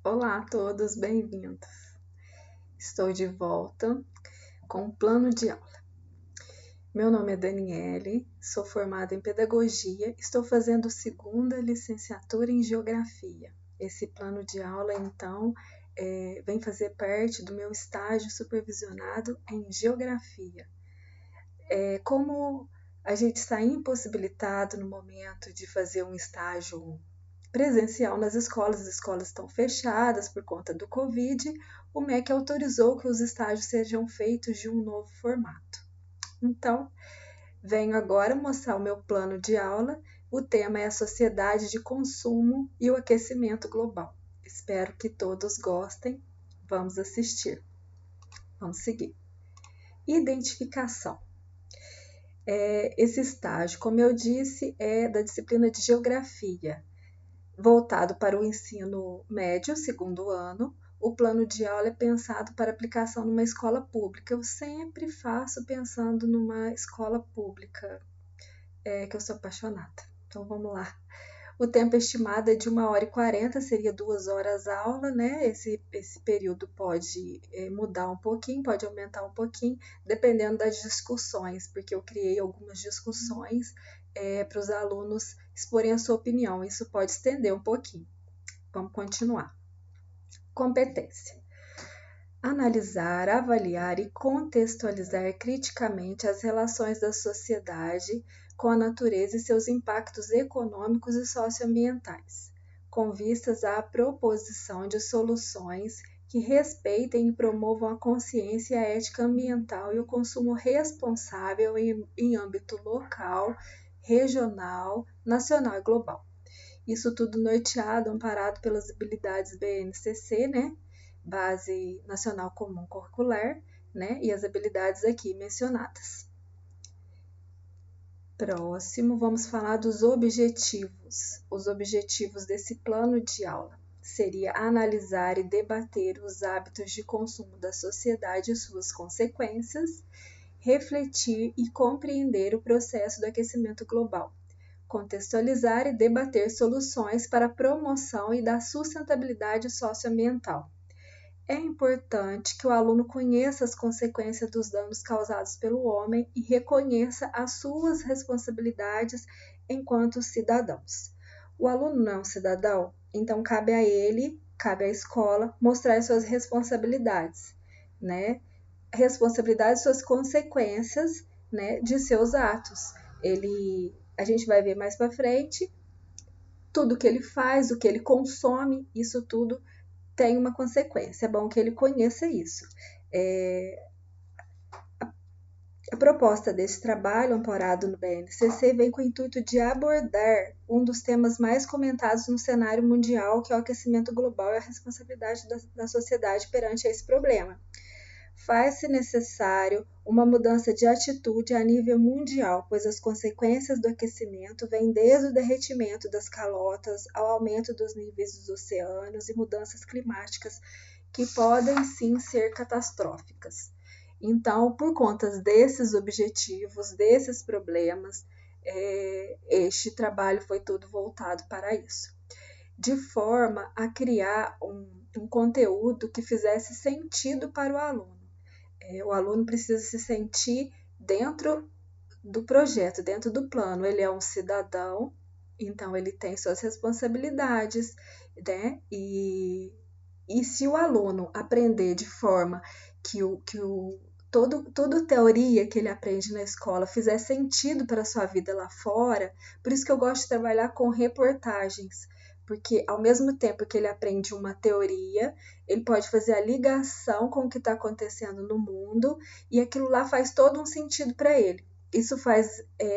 Olá a todos, bem-vindos. Estou de volta com um plano de aula. Meu nome é Daniele, sou formada em Pedagogia, estou fazendo segunda licenciatura em Geografia. Esse plano de aula, então, vem fazer parte do meu estágio supervisionado em Geografia. Como a gente está impossibilitado no momento de fazer um estágio presencial nas escolas, as escolas estão fechadas por conta do Covid, o MEC autorizou que os estágios sejam feitos de um novo formato. Então, venho agora mostrar o meu plano de aula. O tema é a sociedade de consumo e o aquecimento global. Espero que todos gostem. Vamos assistir. Vamos seguir. Identificação. Esse estágio, como eu disse, é da disciplina de Geografia, voltado para o ensino médio, segundo ano. O plano de aula é pensado para aplicação numa escola pública. Eu sempre faço pensando numa escola pública, que eu sou apaixonada. Então vamos lá. O tempo estimado é de 1h40, seria 2 horas aula, né? Esse período pode mudar um pouquinho, pode aumentar um pouquinho, dependendo das discussões, porque eu criei algumas discussões para os alunos exporem a sua opinião. Isso pode estender um pouquinho. Vamos continuar. Competência. Analisar, avaliar e contextualizar criticamente as relações da sociedade com a natureza e seus impactos econômicos e socioambientais, com vistas à proposição de soluções que respeitem e promovam a consciência e a ética ambiental e o consumo responsável em âmbito local, regional, nacional e global. Isso tudo norteado, amparado pelas habilidades BNCC, né? Base Nacional Comum Curricular, né? E as habilidades aqui mencionadas. Próximo, vamos falar dos objetivos. Os objetivos desse plano de aula seria analisar e debater os hábitos de consumo da sociedade e suas consequências, refletir e compreender o processo do aquecimento global, contextualizar e debater soluções para a promoção e da sustentabilidade socioambiental. É importante que o aluno conheça as consequências dos danos causados pelo homem e reconheça as suas responsabilidades enquanto cidadãos. O aluno não é um cidadão, então cabe a ele, cabe à escola, mostrar as suas responsabilidades, né? Responsabilidades, suas consequências, né, de seus atos. A gente vai ver mais para frente, tudo que ele faz, o que ele consome, isso tudo tem uma consequência. É bom que ele conheça isso. A proposta desse trabalho, amparado no BNCC, vem com o intuito de abordar um dos temas mais comentados no cenário mundial, que é o aquecimento global e a responsabilidade da sociedade perante esse problema. Faz-se necessário uma mudança de atitude a nível mundial, pois as consequências do aquecimento vêm desde o derretimento das calotas ao aumento dos níveis dos oceanos e mudanças climáticas que podem sim ser catastróficas. Então, por conta desses objetivos, desses problemas, este trabalho foi todo voltado para isso, de forma a criar um conteúdo que fizesse sentido para o aluno. O aluno precisa se sentir dentro do projeto, dentro do plano. Ele é um cidadão, então ele tem suas responsabilidades, né? E se o aluno aprender de forma que toda teoria que ele aprende na escola fizer sentido para a sua vida lá fora, por isso que eu gosto de trabalhar com reportagens, porque ao mesmo tempo que ele aprende uma teoria, ele pode fazer a ligação com o que está acontecendo no mundo e aquilo lá faz todo um sentido para ele. Isso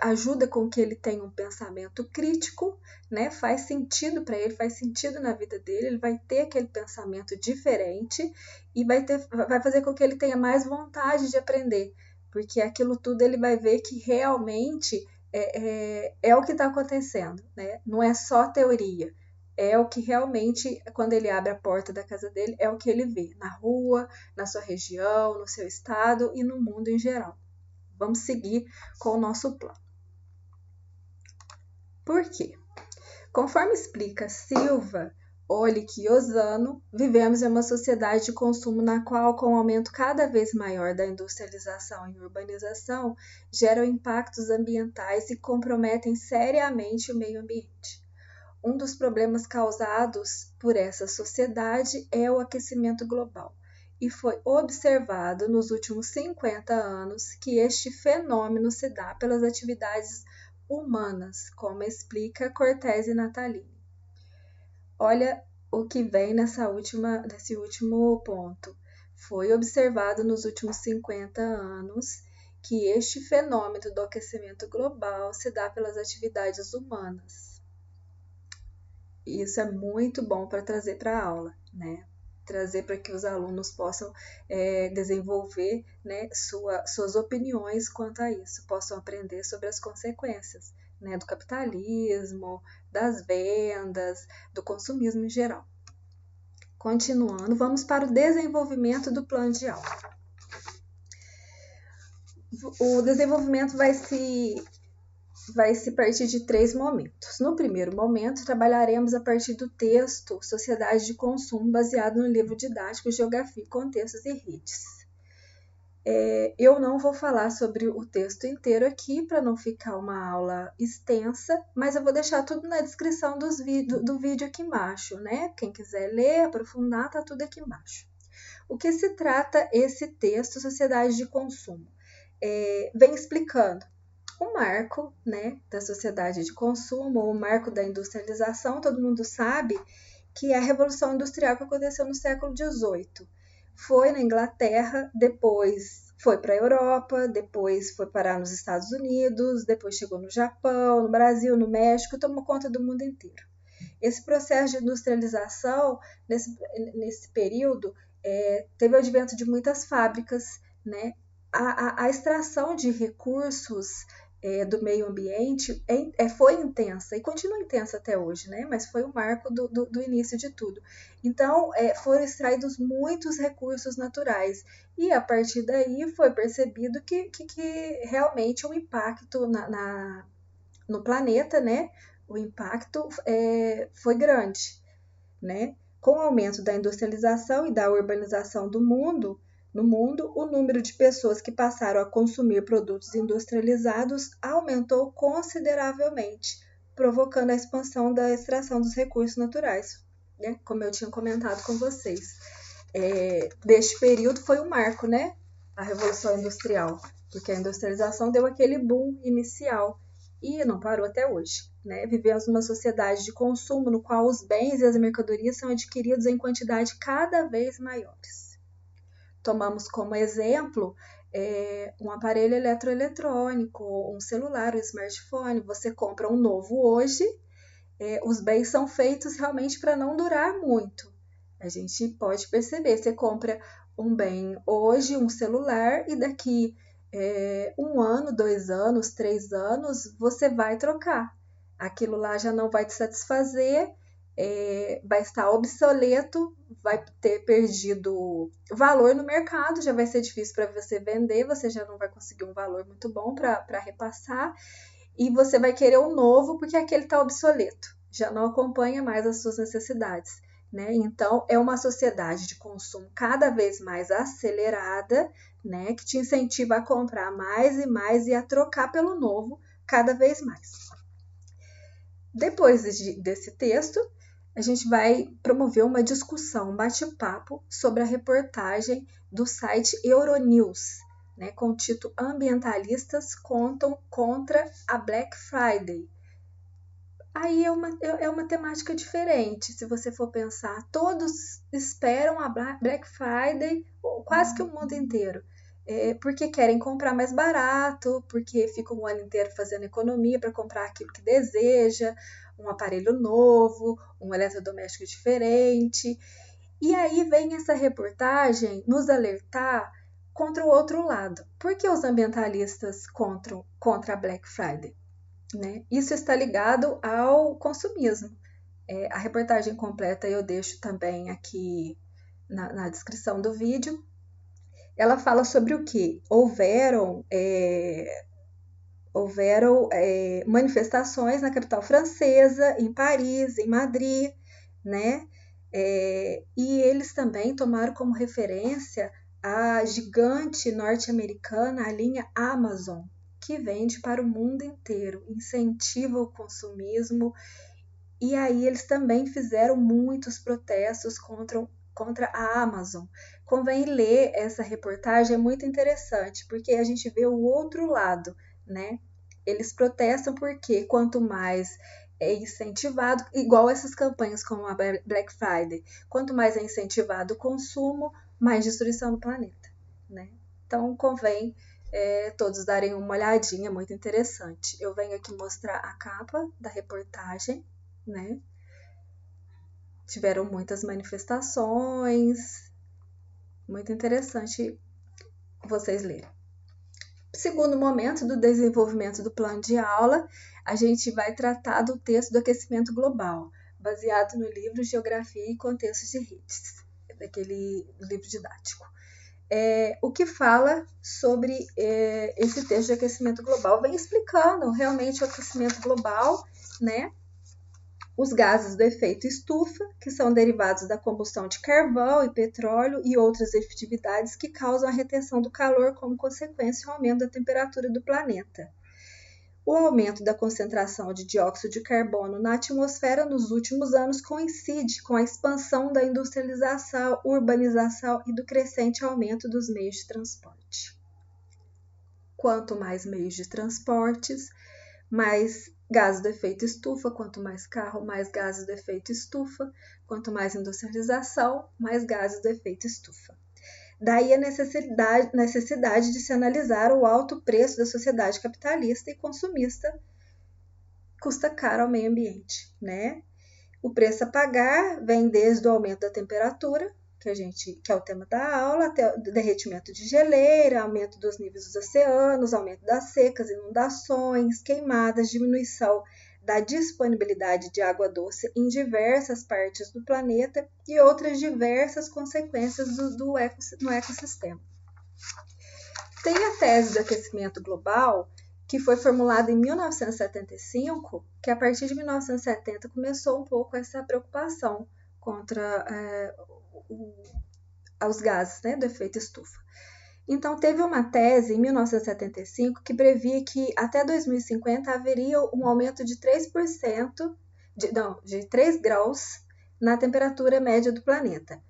ajuda com que ele tenha um pensamento crítico, né? Faz sentido para ele, faz sentido na vida dele, ele vai ter aquele pensamento diferente e vai fazer com que ele tenha mais vontade de aprender, porque aquilo tudo ele vai ver que realmente é o que está acontecendo, né? Não é só teoria. É o que realmente, quando ele abre a porta da casa dele, é o que ele vê na rua, na sua região, no seu estado e no mundo em geral. Vamos seguir com o nosso plano. Por quê? Conforme explica Silva, Oliquiosano, vivemos em uma sociedade de consumo na qual, com o aumento cada vez maior da industrialização e urbanização, geram impactos ambientais e comprometem seriamente o meio ambiente. Um dos problemas causados por essa sociedade é o aquecimento global, e foi observado nos últimos 50 anos que este fenômeno se dá pelas atividades humanas, como explica Cortese e Natalini. Olha o que vem nesse último ponto. Foi observado nos últimos 50 anos que este fenômeno do aquecimento global se dá pelas atividades humanas. Isso é muito bom para trazer para a aula, né? Trazer para que os alunos possam desenvolver, né, suas opiniões quanto a isso, possam aprender sobre as consequências, né, do capitalismo, das vendas, do consumismo em geral. Continuando, vamos para o desenvolvimento do plano de aula. O desenvolvimento vai se partir de 3 momentos. No primeiro momento, trabalharemos a partir do texto Sociedade de Consumo, baseado no livro didático Geografia, Contextos e Redes. Eu não vou falar sobre o texto inteiro aqui, para não ficar uma aula extensa, mas eu vou deixar tudo na descrição do vídeo aqui embaixo, né? Quem quiser ler, aprofundar, tá tudo aqui embaixo. O que se trata esse texto Sociedade de Consumo? Vem explicando o marco, né, da sociedade de consumo, o marco da industrialização. Todo mundo sabe que é a Revolução Industrial que aconteceu no século XVIII. Foi na Inglaterra, depois foi para a Europa, depois foi parar nos Estados Unidos, depois chegou no Japão, no Brasil, no México, tomou conta do mundo inteiro. Esse processo de industrialização, nesse período, teve o advento de muitas fábricas, né? A extração de recursos do meio ambiente foi intensa e continua intensa até hoje, né? Mas foi o marco do início de tudo. Então, foram extraídos muitos recursos naturais e a partir daí foi percebido que realmente o impacto no planeta, né? O impacto foi grande, né? Com o aumento da industrialização e da urbanização no mundo, o número de pessoas que passaram a consumir produtos industrializados aumentou consideravelmente, provocando a expansão da extração dos recursos naturais, né? Como eu tinha comentado com vocês. Deste período foi um marco, né? A Revolução Industrial, porque a industrialização deu aquele boom inicial e não parou até hoje, né? Vivemos numa sociedade de consumo no qual os bens e as mercadorias são adquiridos em quantidade cada vez maiores. Tomamos como exemplo um aparelho eletroeletrônico, um celular, um smartphone. Você compra um novo hoje, os bens são feitos realmente para não durar muito. A gente pode perceber, você compra um bem hoje, um celular, e daqui 1 ano, 2 anos, 3 anos, você vai trocar. Aquilo lá já não vai te satisfazer, vai estar obsoleto, vai ter perdido valor no mercado, já vai ser difícil para você vender, você já não vai conseguir um valor muito bom para repassar, e você vai querer um novo porque aquele está obsoleto, já não acompanha mais as suas necessidades, né? Então, é uma sociedade de consumo cada vez mais acelerada, né, que te incentiva a comprar mais e mais e a trocar pelo novo cada vez mais. Depois desse texto, a gente vai promover uma discussão, um bate-papo sobre a reportagem do site Euronews, né, com o título Ambientalistas contam contra a Black Friday. Aí é uma temática diferente, se você for pensar. Todos esperam a Black Friday, quase que o mundo inteiro, porque querem comprar mais barato, porque ficam o ano inteiro fazendo economia para comprar aquilo que deseja, um aparelho novo, um eletrodoméstico diferente. E aí vem essa reportagem nos alertar contra o outro lado. Por que os ambientalistas contra a Black Friday? Né? Isso está ligado ao consumismo. A reportagem completa eu deixo também aqui na descrição do vídeo. Ela fala sobre o que? Houveram manifestações na capital francesa, em Paris, em Madrid, né? E eles também tomaram como referência a gigante norte-americana, a linha Amazon, que vende para o mundo inteiro, incentiva o consumismo. E aí eles também fizeram muitos protestos contra a Amazon. Convém ler essa reportagem, é muito interessante, porque a gente vê o outro lado, né? Eles protestam porque quanto mais é incentivado, igual essas campanhas como a Black Friday, quanto mais é incentivado o consumo, mais destruição do planeta, né? Então convém todos darem uma olhadinha, muito interessante. Eu venho aqui mostrar a capa da reportagem, né? Tiveram muitas manifestações, muito interessante vocês lerem. Segundo momento do desenvolvimento do plano de aula, a gente vai tratar do texto do aquecimento global, baseado no livro Geografia e Contextos de Redes, daquele livro didático. O que fala sobre esse texto de aquecimento global? Vem explicando realmente o aquecimento global, né? Os gases do efeito estufa, que são derivados da combustão de carvão e petróleo e outras atividades que causam a retenção do calor como consequência ao aumento da temperatura do planeta. O aumento da concentração de dióxido de carbono na atmosfera nos últimos anos coincide com a expansão da industrialização, urbanização e do crescente aumento dos meios de transporte. Quanto mais meios de transportes, mais gases do efeito estufa, quanto mais carro, mais gases do efeito estufa, quanto mais industrialização, mais gases do efeito estufa. Daí a necessidade de se analisar o alto preço da sociedade capitalista e consumista, custa caro ao meio ambiente, né? O preço a pagar vem desde o aumento da temperatura, que é o tema da aula, até o derretimento de geleira, aumento dos níveis dos oceanos, aumento das secas, inundações, queimadas, diminuição da disponibilidade de água doce em diversas partes do planeta e outras diversas consequências no ecossistema. Tem a tese do aquecimento global, que foi formulada em 1975, que a partir de 1970 começou um pouco essa preocupação contra os gases, né, do efeito estufa. Então, teve uma tese em 1975 que previa que até 2050 haveria um aumento de 3%, de 3 graus na temperatura média do planeta.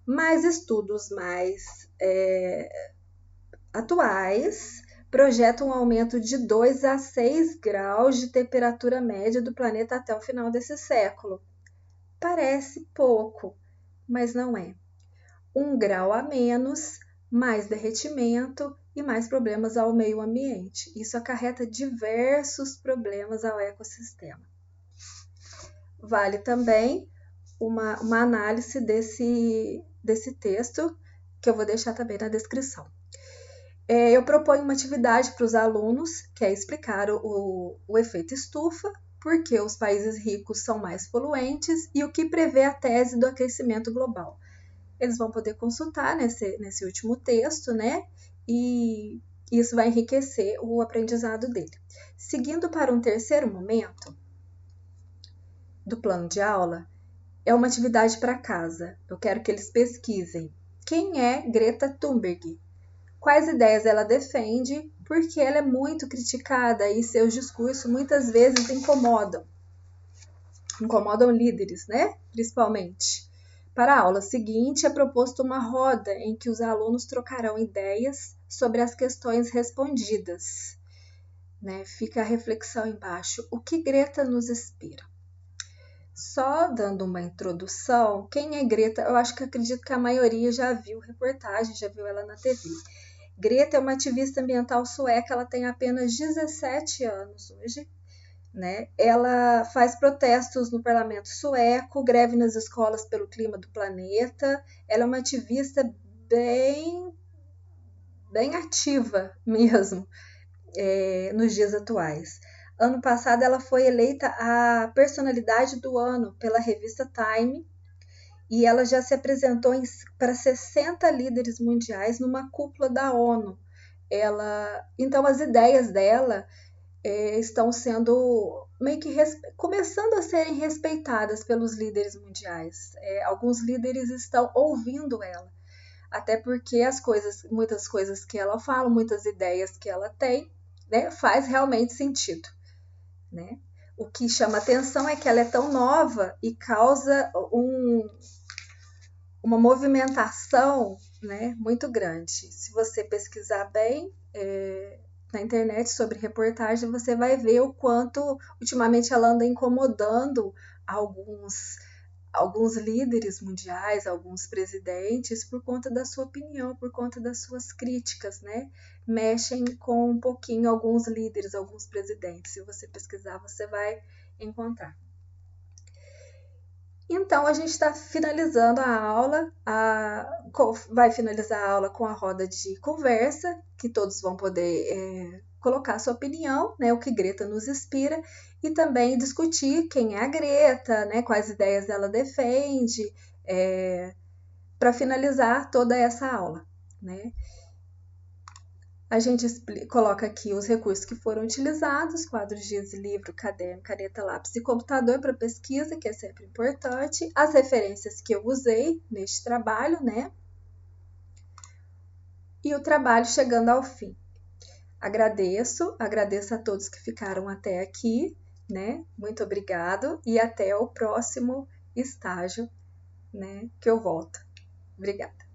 Mas estudos mais atuais projetam um aumento de 2 a 6 graus de temperatura média do planeta até o final desse século. Parece pouco, mas não é. 1 grau a menos, mais derretimento e mais problemas ao meio ambiente. Isso acarreta diversos problemas ao ecossistema. Vale também uma análise desse texto, que eu vou deixar também na descrição. Eu proponho uma atividade para os alunos, que é explicar o efeito estufa, porque os países ricos são mais poluentes e o que prevê a tese do aquecimento global. Eles vão poder consultar nesse último texto, né? E isso vai enriquecer o aprendizado dele. Seguindo para um terceiro momento do plano de aula, é uma atividade para casa. Eu quero que eles pesquisem quem é Greta Thunberg, quais ideias ela defende, porque ela é muito criticada e seus discursos muitas vezes incomodam líderes, né? Principalmente. Para a aula seguinte, é proposto uma roda em que os alunos trocarão ideias sobre as questões respondidas. Né? Fica a reflexão embaixo. O que Greta nos inspira? Só dando uma introdução, quem é Greta? Eu acredito que a maioria já viu reportagem, já viu ela na TV. Greta é uma ativista ambiental sueca, ela tem apenas 17 anos hoje. Né? Ela faz protestos no parlamento sueco, greve nas escolas pelo clima do planeta. Ela é uma ativista bem ativa mesmo nos dias atuais. Ano passado ela foi eleita a personalidade do ano pela revista Time e ela já se apresentou para 60 líderes mundiais numa cúpula da ONU. Então as ideias dela estão sendo meio que começando a serem respeitadas pelos líderes mundiais. Alguns líderes estão ouvindo ela, até porque muitas coisas que ela fala, muitas ideias que ela tem, né, faz realmente sentido, né? O que chama atenção é que ela é tão nova e causa uma movimentação, né, muito grande. Se você pesquisar bem na internet sobre reportagem, você vai ver o quanto ultimamente ela anda incomodando alguns líderes mundiais, alguns presidentes, por conta da sua opinião, por conta das suas críticas, né? Mexem com um pouquinho alguns líderes, alguns presidentes. Se você pesquisar, você vai encontrar. Então, a gente está finalizando a aula, vai finalizar a aula com a roda de conversa, que todos vão poder colocar sua opinião, né, o que Greta nos inspira, e também discutir quem é a Greta, né, quais ideias ela defende, para finalizar toda essa aula, né. A gente coloca aqui os recursos que foram utilizados, quadros, giz, livro, caderno, caneta, lápis e computador para pesquisa, que é sempre importante. As referências que eu usei neste trabalho, né? E o trabalho chegando ao fim. Agradeço a todos que ficaram até aqui, né? Muito obrigado e até o próximo estágio, né? Que eu volto. Obrigada.